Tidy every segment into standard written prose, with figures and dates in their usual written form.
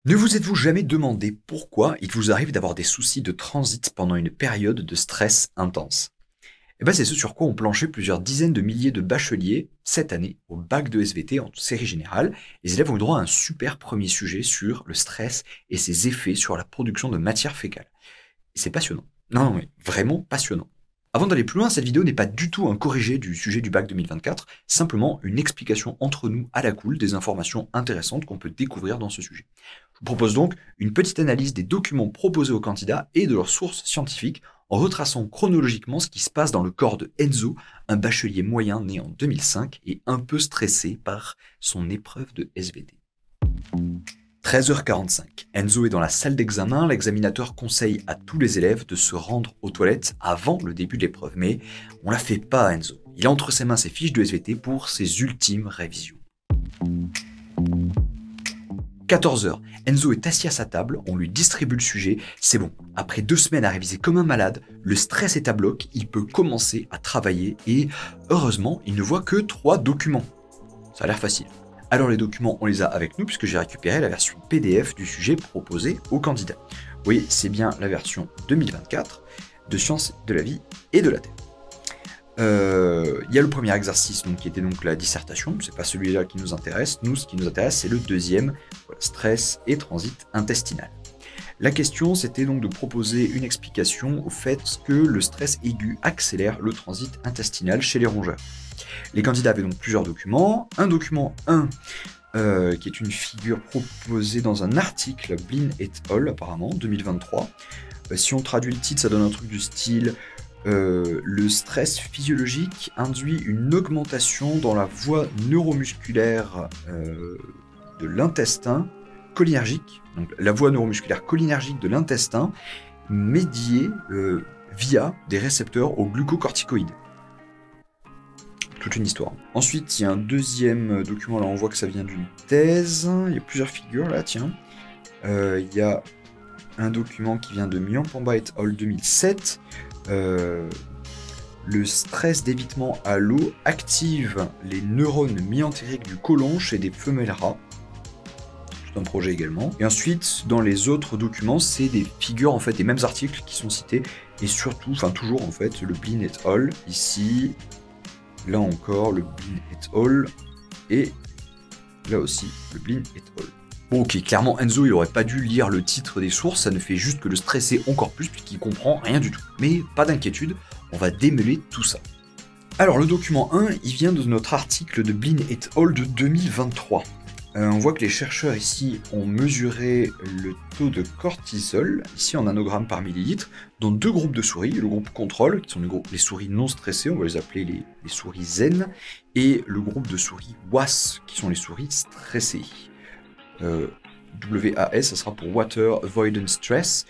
Ne vous êtes-vous jamais demandé pourquoi il vous arrive d'avoir des soucis de transit pendant une période de stress intense? Eh ben c'est ce sur quoi ont planché plusieurs dizaines de milliers de bacheliers cette année au bac de SVT en série générale. Les élèves ont eu droit à un super premier sujet sur le stress et ses effets sur la production de matière fécale. Et c'est passionnant. Non, non, mais vraiment passionnant. Avant d'aller plus loin, cette vidéo n'est pas du tout un corrigé du sujet du bac 2024, simplement une explication entre nous à la cool des informations intéressantes qu'on peut découvrir dans ce sujet. Je vous propose donc une petite analyse des documents proposés aux candidats et de leurs sources scientifiques en retraçant chronologiquement ce qui se passe dans le corps de Enzo, un bachelier moyen né en 2005 et un peu stressé par son épreuve de SVT. 13h45. Enzo est dans la salle d'examen. L'examinateur conseille à tous les élèves de se rendre aux toilettes avant le début de l'épreuve. Mais on la fait pas à Enzo. Il a entre ses mains ses fiches de SVT pour ses ultimes révisions. 14h. Enzo est assis à sa table, on lui distribue le sujet. C'est bon. Après 2 semaines à réviser comme un malade, le stress est à bloc, il peut commencer à travailler et heureusement, il ne voit que 3 documents. Ça a l'air facile. Alors les documents, on les a avec nous puisque j'ai récupéré la version PDF du sujet proposé aux candidats. Vous voyez, c'est bien la version 2024 de Sciences de la vie et de la Terre. Il y a le premier exercice donc, qui était donc la dissertation, c'est pas celui-là qui nous intéresse. Nous, ce qui nous intéresse, c'est le deuxième, voilà, stress et transit intestinal. La question, c'était donc de proposer une explication au fait que le stress aigu accélère le transit intestinal chez les rongeurs. Les candidats avaient donc plusieurs documents. Un document 1, qui est une figure proposée dans un article Blin et al. Apparemment, 2023. Si on traduit le titre, ça donne un truc du style le stress physiologique induit une augmentation dans la voie neuromusculaire de l'intestin cholinergique, donc la voie neuromusculaire cholinergique de l'intestin médiée via des récepteurs aux glucocorticoïdes. Toute une histoire. Ensuite, il y a un deuxième document, là on voit que ça vient d'une thèse, il y a plusieurs figures là, tiens. Il y a un document qui vient de Mian-Pamba et al. 2007. Le stress d'évitement à l'eau active les neurones myentériques du côlon chez des femelles rats. C'est un projet également. Et ensuite, dans les autres documents, c'est des figures en fait des mêmes articles qui sont cités et surtout, enfin toujours en fait, le Blin et al. Ici, là encore le Blin et al. Et là aussi le Blin et al. Bon ok, clairement Enzo il aurait pas dû lire le titre des sources, ça ne fait juste que le stresser encore plus puisqu'il comprend rien du tout. Mais pas d'inquiétude, on va démêler tout ça. Alors le document 1, il vient de notre article de Blin et al. De 2023. On voit que les chercheurs ici ont mesuré le taux de cortisol, ici en nanogramme par millilitre, dans 2 groupes de souris, le groupe contrôle, qui sont les souris non stressées, on va les appeler les souris zen, et le groupe de souris WAS, qui sont les souris stressées. WAS, ça sera pour Water Avoidance Stress.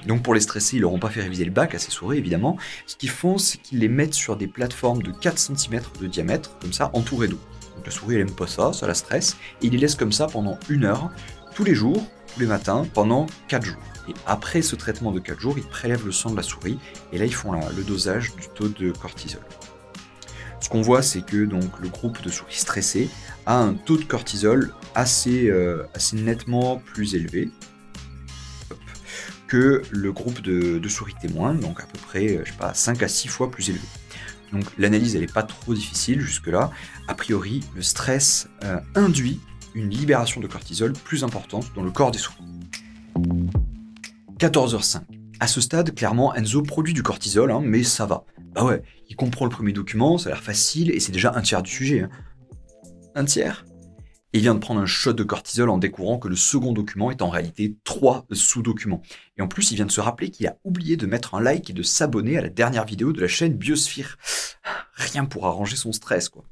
Donc pour les stresser, ils leur ont pas fait réviser le bac à ces souris évidemment. Ce qu'ils font, c'est qu'ils les mettent sur des plateformes de 4 cm de diamètre, comme ça, entourées d'eau. Donc la souris elle aime pas ça, ça la stresse, et ils les laissent comme ça pendant 1 heure, tous les jours, tous les matins, pendant 4 jours. Et après ce traitement de 4 jours, ils prélèvent le sang de la souris, et là ils font le dosage du taux de cortisol. Ce qu'on voit, c'est que donc, le groupe de souris stressées a un taux de cortisol assez nettement plus élevé que le groupe de souris témoins, donc à peu près, je sais pas, 5 à 6 fois plus élevé. Donc l'analyse, elle n'est pas trop difficile jusque-là. A priori, le stress induit une libération de cortisol plus importante dans le corps des souris. 14h05. À ce stade, clairement, Enzo produit du cortisol, hein, mais ça va. Bah ouais, il comprend le premier document, ça a l'air facile, et c'est déjà un tiers du sujet. Hein. Un tiers ? Et il vient de prendre un shot de cortisol en découvrant que le second document est en réalité 3 sous-documents. Et en plus, il vient de se rappeler qu'il a oublié de mettre un like et de s'abonner à la dernière vidéo de la chaîne Biosphere. Rien pour arranger son stress, quoi.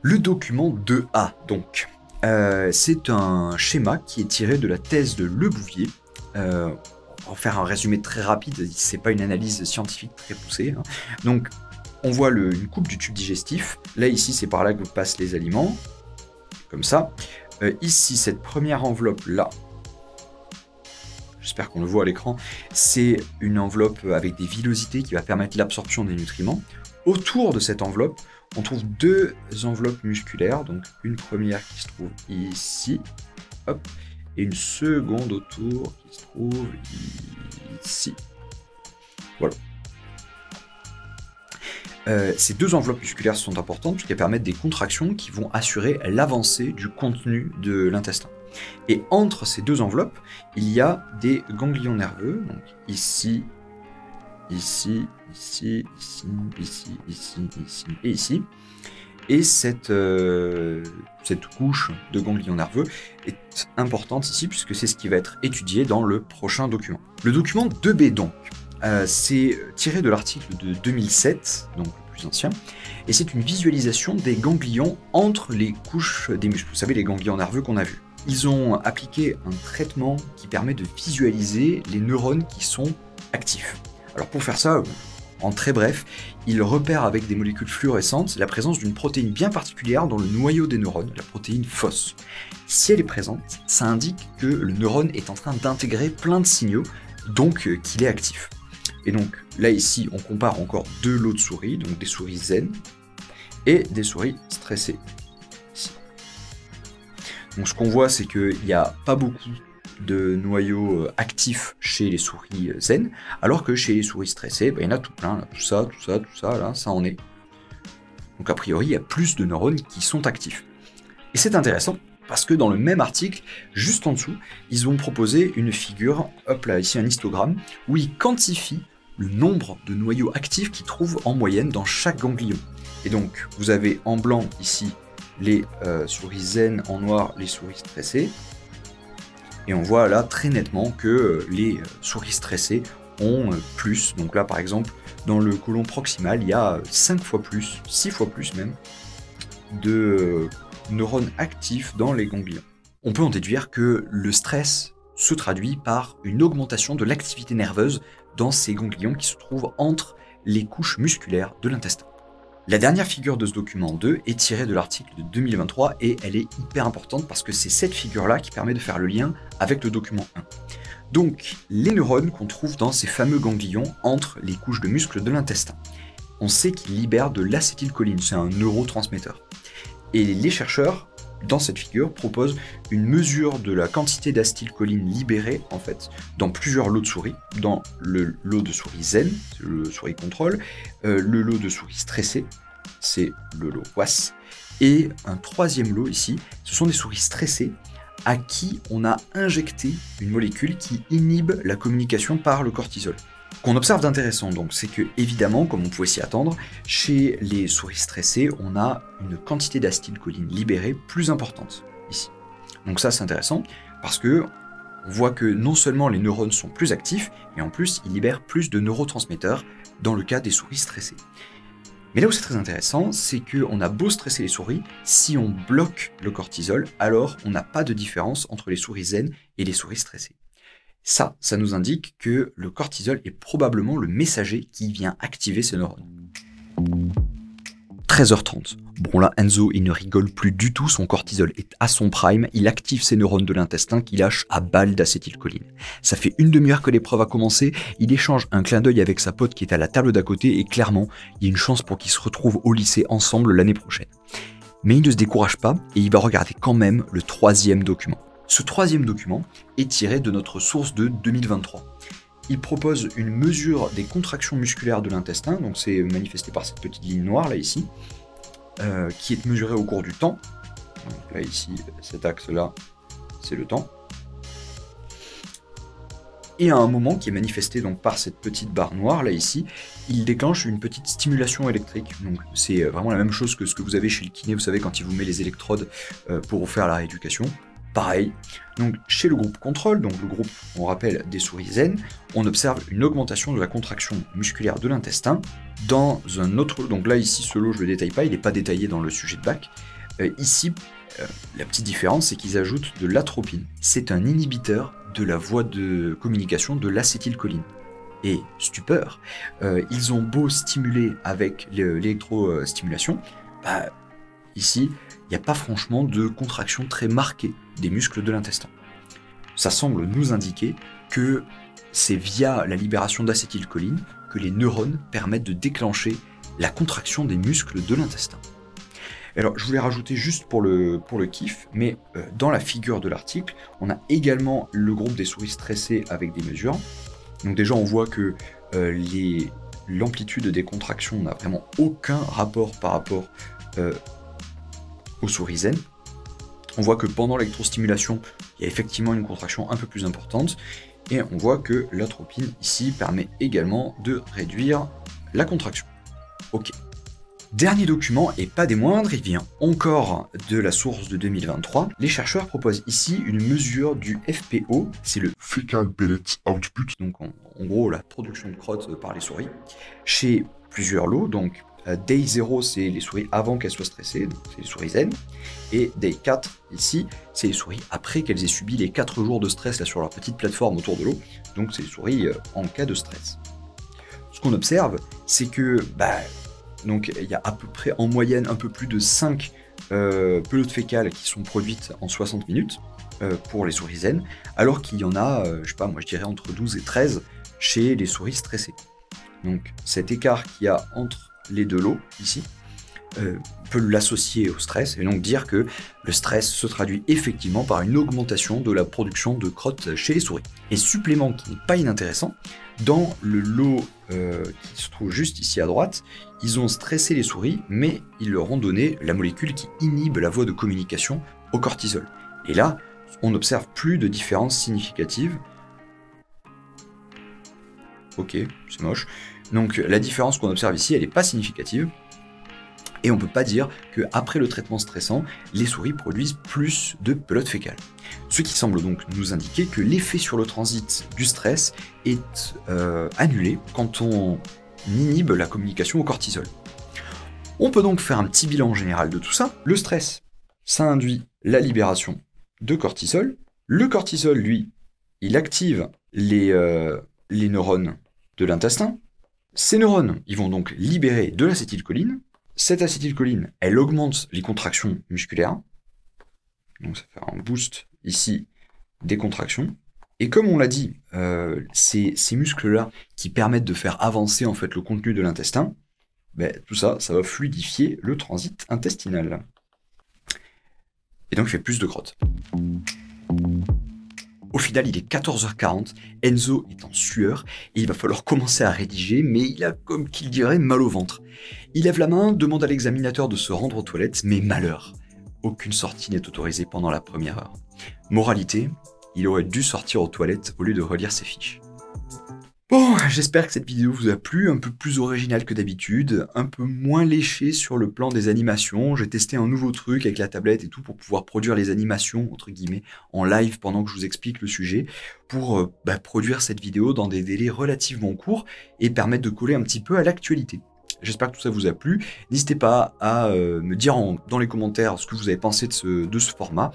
Le document 2A, donc. C'est un schéma qui est tiré de la thèse de Le Bouvier. On va faire un résumé très rapide, c'est pas une analyse scientifique très poussée. Hein. Donc, on voit une coupe du tube digestif. Là, ici, c'est par là que passent les aliments. Comme ça. Ici, cette première enveloppe-là, j'espère qu'on le voit à l'écran, c'est une enveloppe avec des villosités qui va permettre l'absorption des nutriments. Autour de cette enveloppe, on trouve 2 enveloppes musculaires, donc une première qui se trouve ici, hop, et une seconde autour qui se trouve ici. Voilà. Ces deux enveloppes musculaires sont importantes puisqu'elles permettent des contractions qui vont assurer l'avancée du contenu de l'intestin. Et entre ces deux enveloppes, il y a des ganglions nerveux, donc ici, ici, ici, ici, ici, ici, ici et ici. Et cette couche de ganglions nerveux est importante ici puisque c'est ce qui va être étudié dans le prochain document. Le document 2B donc, c'est tiré de l'article de 2007, donc le plus ancien, et c'est une visualisation des ganglions entre les couches des muscles. Vous savez, les ganglions nerveux qu'on a vus. Ils ont appliqué un traitement qui permet de visualiser les neurones qui sont actifs. Alors pour faire ça, en très bref, ils repèrent avec des molécules fluorescentes la présence d'une protéine bien particulière dans le noyau des neurones, la protéine FOS. Si elle est présente, ça indique que le neurone est en train d'intégrer plein de signaux, donc qu'il est actif. Et donc là ici, on compare encore deux lots de souris, donc des souris zen et des souris stressées. Ici. Donc ce qu'on voit, c'est qu'il n'y a pas beaucoup de noyaux actifs chez les souris zen, alors que chez les souris stressées, il y en a tout plein, là, tout ça, là, ça en est. Donc a priori, il y a plus de neurones qui sont actifs. Et c'est intéressant, parce que dans le même article, juste en dessous, ils ont proposé une figure, hop là, ici un histogramme, où ils quantifient le nombre de noyaux actifs qu'ils trouvent en moyenne dans chaque ganglion. Et donc, vous avez en blanc ici les souris zen, en noir les souris stressées, et on voit là très nettement que les souris stressées ont plus. Donc là par exemple, dans le côlon proximal, il y a 5 fois plus, 6 fois plus même, de neurones actifs dans les ganglions. On peut en déduire que le stress se traduit par une augmentation de l'activité nerveuse dans ces ganglions qui se trouvent entre les couches musculaires de l'intestin. La dernière figure de ce document 2 est tirée de l'article de 2023 et elle est hyper importante parce que c'est cette figure-là qui permet de faire le lien avec le document 1. Donc, les neurones qu'on trouve dans ces fameux ganglions entre les couches de muscles de l'intestin. On sait qu'ils libèrent de l'acétylcholine, c'est un neurotransmetteur. Et les chercheurs, dans cette figure, proposent une mesure de la quantité d'acétylcholine libérée, en fait, dans plusieurs lots de souris. Dans le lot de souris zen, c'est le souris contrôle, le lot de souris stressées, c'est le lot WAS, et un troisième lot ici, ce sont des souris stressées à qui on a injecté une molécule qui inhibe la communication par le cortisol. Qu'on observe d'intéressant donc, c'est que évidemment, comme on pouvait s'y attendre, chez les souris stressées, on a une quantité d'acétylcholine libérée plus importante ici. Donc ça c'est intéressant parce que on voit que non seulement les neurones sont plus actifs, mais en plus ils libèrent plus de neurotransmetteurs dans le cas des souris stressées. Mais là où c'est très intéressant, c'est qu'on a beau stresser les souris, si on bloque le cortisol, alors on n'a pas de différence entre les souris zen et les souris stressées. Ça nous indique que le cortisol est probablement le messager qui vient activer ces neurones. 13h30. Bon là, Enzo, il ne rigole plus du tout, son cortisol est à son prime, il active ses neurones de l'intestin qui lâchent à balles d'acétylcholine. Ça fait une demi-heure que l'épreuve a commencé, il échange un clin d'œil avec sa pote qui est à la table d'à côté et clairement, il y a une chance pour qu'ils se retrouvent au lycée ensemble l'année prochaine. Mais il ne se décourage pas et il va regarder quand même le troisième document. Ce troisième document est tiré de notre source de 2023. Il propose une mesure des contractions musculaires de l'intestin, donc c'est manifesté par cette petite ligne noire là ici, qui est mesurée au cours du temps. Donc là ici, cet axe-là, c'est le temps. Et à un moment qui est manifesté donc par cette petite barre noire là ici, il déclenche une petite stimulation électrique. Donc c'est vraiment la même chose que ce que vous avez chez le kiné, vous savez, quand il vous met les électrodes pour vous faire la rééducation. Pareil, donc chez le groupe contrôle, donc le groupe, on rappelle, des souris zen, on observe une augmentation de la contraction musculaire de l'intestin. Dans un autre, donc là ici ce lot je ne le détaille pas, il n'est pas détaillé dans le sujet de bac. Ici, la petite différence c'est qu'ils ajoutent de l'atropine. C'est un inhibiteur de la voie de communication de l'acétylcholine. Et stupeur, ils ont beau stimuler avec l'électrostimulation, ici, il n'y a pas franchement de contraction très marquée des muscles de l'intestin. Ça semble nous indiquer que c'est via la libération d'acétylcholine que les neurones permettent de déclencher la contraction des muscles de l'intestin. Alors, je voulais rajouter juste pour le kiff, mais dans la figure de l'article, on a également le groupe des souris stressées avec des mesures. Donc déjà, on voit que l'amplitude des contractions n'a vraiment aucun rapport par rapport aux souris zen. On voit que pendant l'électrostimulation, il y a effectivement une contraction un peu plus importante, et on voit que l'atropine ici permet également de réduire la contraction. Ok. Dernier document, et pas des moindres, il vient encore de la source de 2023. Les chercheurs proposent ici une mesure du FPO, c'est le Fecal Pellet Output, donc en gros la production de crottes par les souris, chez plusieurs lots. Donc Day 0, c'est les souris avant qu'elles soient stressées, donc c'est les souris zen, et Day 4, ici, c'est les souris après qu'elles aient subi les 4 jours de stress là, sur leur petite plateforme autour de l'eau, donc c'est les souris en cas de stress. Ce qu'on observe, c'est que donc il y a à peu près en moyenne un peu plus de 5 pelotes fécales qui sont produites en 60 minutes pour les souris zen, alors qu'il y en a, je sais pas, moi je dirais entre 12 et 13 chez les souris stressées. Donc cet écart qu'il y a entre les deux lots ici, peut l'associer au stress et donc dire que le stress se traduit effectivement par une augmentation de la production de crottes chez les souris. Et supplément qui n'est pas inintéressant, dans le lot qui se trouve juste ici à droite, ils ont stressé les souris, mais ils leur ont donné la molécule qui inhibe la voie de communication au cortisol. Et là, on n'observe plus de différence significative. Ok, c'est moche. Donc la différence qu'on observe ici, elle n'est pas significative. Et on ne peut pas dire qu'après le traitement stressant, les souris produisent plus de pelotes fécales. Ce qui semble donc nous indiquer que l'effet sur le transit du stress est annulé quand on inhibe la communication au cortisol. On peut donc faire un petit bilan général de tout ça. Le stress, ça induit la libération de cortisol. Le cortisol, lui, il active les neurones de l'intestin. Ces neurones, ils vont donc libérer de l'acétylcholine. Cette acétylcholine, elle augmente les contractions musculaires. Donc ça fait un boost ici des contractions. Et comme on l'a dit, ces muscles-là qui permettent de faire avancer en fait le contenu de l'intestin, tout ça, ça va fluidifier le transit intestinal. Et donc il fait plus de crottes. Au final, il est 14h40, Enzo est en sueur et il va falloir commencer à rédiger, mais il a, comme qu'il dirait, mal au ventre. Il lève la main, demande à l'examinateur de se rendre aux toilettes, mais malheur, aucune sortie n'est autorisée pendant la première heure. Moralité, il aurait dû sortir aux toilettes au lieu de relire ses fiches. Bon, j'espère que cette vidéo vous a plu, un peu plus originale que d'habitude, un peu moins léché sur le plan des animations. J'ai testé un nouveau truc avec la tablette et tout pour pouvoir produire les animations, entre guillemets, en live pendant que je vous explique le sujet, pour produire cette vidéo dans des délais relativement courts et permettre de coller un petit peu à l'actualité. J'espère que tout ça vous a plu. N'hésitez pas à me dire dans les commentaires ce que vous avez pensé de ce format.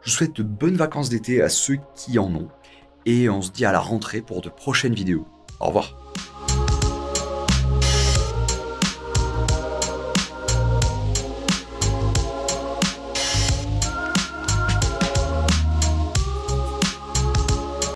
Je vous souhaite de bonnes vacances d'été à ceux qui en ont. Et on se dit à la rentrée pour de prochaines vidéos. Au revoir.